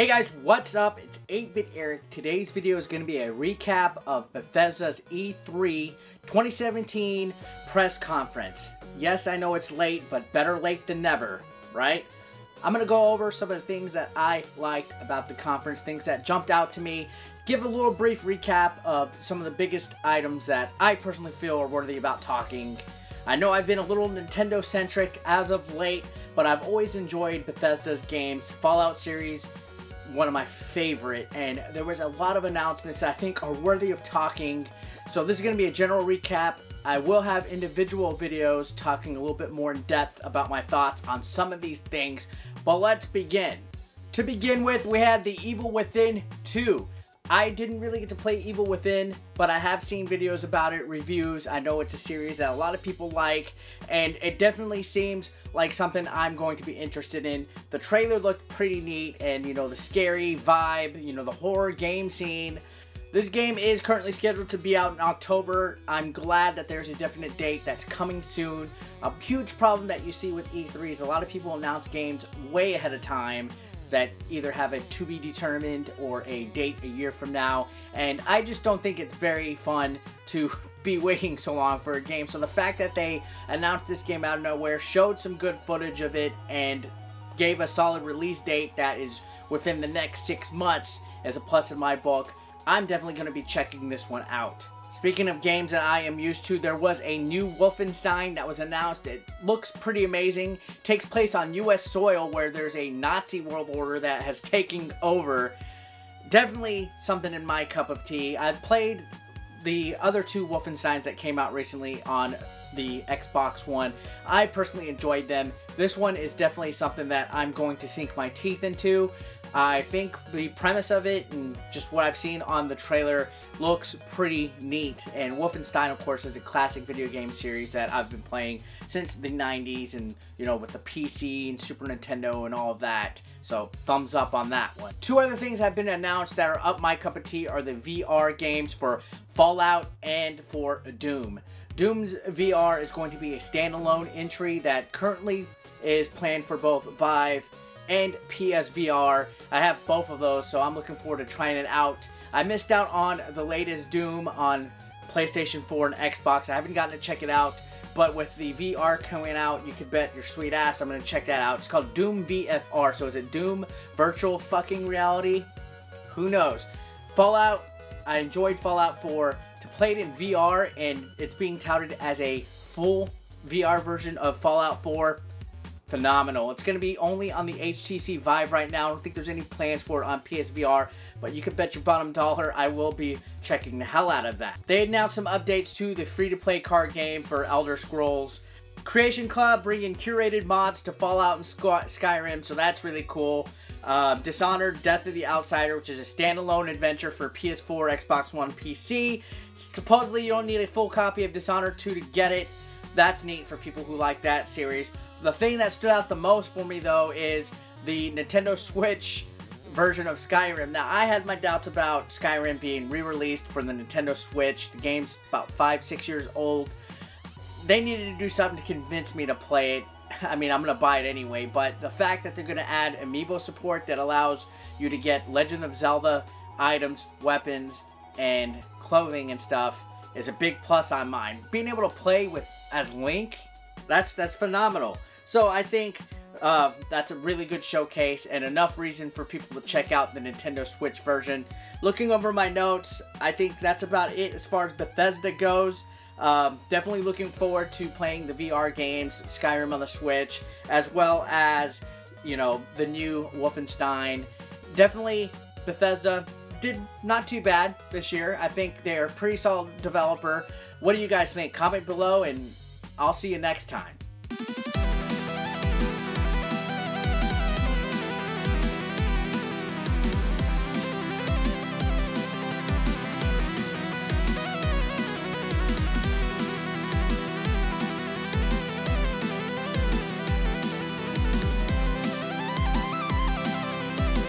Hey guys, what's up? It's 8-Bit Eric. Today's video is going to be a recap of Bethesda's E3 2017 press conference. Yes, I know it's late, but better late than never, right? I'm going to go over some of the things that I liked about the conference, things that jumped out to me, give a little brief recap of some of the biggest items that I personally feel are worthy about talking. I know I've been a little Nintendo-centric as of late, but I've always enjoyed Bethesda's games. Fallout series, one of my favorite, and there was a lot of announcements that I think are worthy of talking. So this is going to be a general recap. I will have individual videos talking a little bit more in depth about my thoughts on some of these things, but let's begin. To begin with, we had The Evil Within 2. I didn't really get to play Evil Within, but I have seen videos about it, reviews. I know it's a series that a lot of people like, and it definitely seems like something I'm going to be interested in. The trailer looked pretty neat, and you know, the scary vibe, you know, the horror game scene. This game is currently scheduled to be out in October. I'm glad that there's a definite date that's coming soon. A huge problem that you see with E3 is a lot of people announce games way ahead of time that either have a to be determined or a date a year from now, and I just don't think it's very fun to be waiting so long for a game. So the fact that they announced this game out of nowhere, showed some good footage of it, and gave a solid release date that is within the next 6 months is a plus in my book. I'm definitely going to be checking this one out. Speaking of games that I am used to, there was a new Wolfenstein that was announced. It looks pretty amazing. Takes place on US soil where there's a Nazi world order that has taken over. Definitely something in my cup of tea. I've played the other two Wolfensteins that came out recently on the Xbox One. I personally enjoyed them. This one is definitely something that I'm going to sink my teeth into. I think the premise of it and just what I've seen on the trailer looks pretty neat. And Wolfenstein, of course, is a classic video game series that I've been playing since the 90s, and you know, with the PC and Super Nintendo and all of that. So thumbs up on that one. Two other things have been announced that are up my cup of tea are the VR games for Fallout and for Doom. Doom's VR is going to be a standalone entry that currently is planned for both Vive and PSVR. I have both of those, so I'm looking forward to trying it out. I missed out on the latest Doom on PlayStation 4 and Xbox. I haven't gotten to check it out, but with the VR coming out, you can bet your sweet ass I'm going to check that out. It's called Doom VFR, so is it Doom Virtual Fucking Reality? Who knows? Fallout, I enjoyed Fallout 4. To play it in VR, and it's being touted as a full VR version of Fallout 4, phenomenal. It's going to be only on the HTC Vive right now. I don't think there's any plans for it on PSVR, but you can bet your bottom dollar I will be checking the hell out of that. They announced some updates to the free-to-play card game for Elder Scrolls. Creation Club bringing curated mods to Fallout and Skyrim, so that's really cool. Dishonored Death of the Outsider, which is a standalone adventure for PS4, Xbox One, PC. Supposedly you don't need a full copy of Dishonored 2 to get it. That's neat for people who like that series. The thing that stood out the most for me, though, is the Nintendo Switch version of Skyrim. Now, I had my doubts about Skyrim being re-released for the Nintendo Switch. The game's about 5-6 years old. They needed to do something to convince me to play it. I mean, I'm going to buy it anyway, but the fact that they're going to add amiibo support that allows you to get Legend of Zelda items, weapons, and clothing and stuff is a big plus on mine. Being able to play with as Link, that's phenomenal. So I think that's a really good showcase and enough reason for people to check out the Nintendo Switch version. Looking over my notes, I think that's about it as far as Bethesda goes. Definitely looking forward to playing the VR games, Skyrim on the Switch, as well as, you know, the new Wolfenstein. Definitely Bethesda did not too bad this year. I think they're a pretty solid developer. What do you guys think? Comment below, and I'll see you next time.